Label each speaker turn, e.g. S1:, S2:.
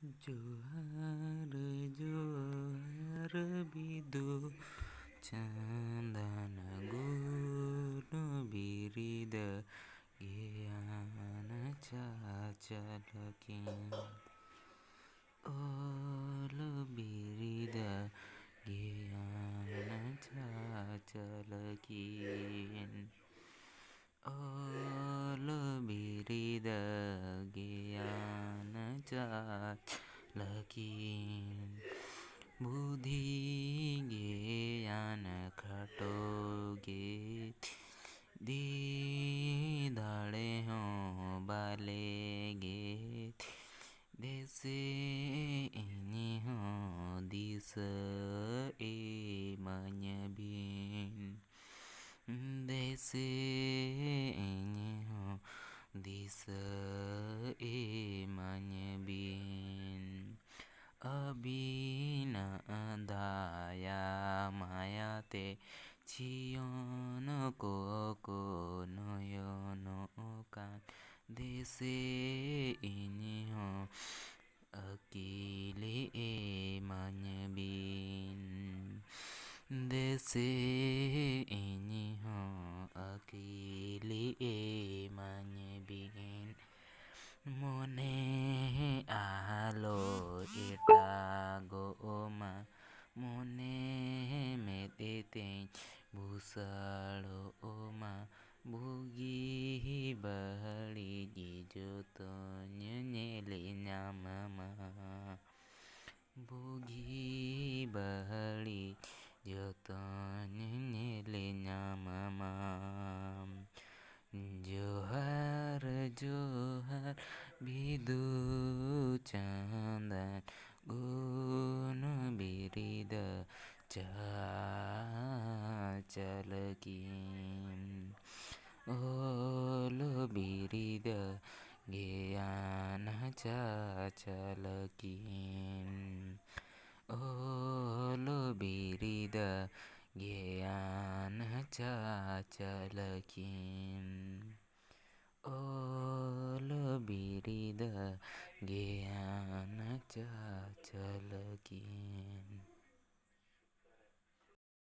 S1: जोहार जोहार बिदु चंदन गुण बिरिद ज्ञान चाचलकी ओल बिरिद ज्ञान चाचलकी ओल बिरिद ज्ञान चाचलकी बुद्धि ज्ञान खटोगे दी दाड़े हो बाले गे देसे इनी हो दिस ए मन बिन देसे इनी हो दिस ए मन बिन अबिन दाया माया ते छियन को नयन कान देसे इनी हो अकेले ए मन बिन देसे इनी हो अकेले ए मन बिन मने आलो एटा गोमा मने मेते भूसाड़ो ओमा भोगी बहड़ी जिजो तो नेले नामा भोगी बहड़ी जतन नेले नामा जोहार जोहार बिदु चंदन गुण बिरिद चाचलकी ओल बिरिद ज्ञान चाचलकी ओल बिरिद ज्ञान चाचलकी ओल बिरिद ज्ञान चाचलकी।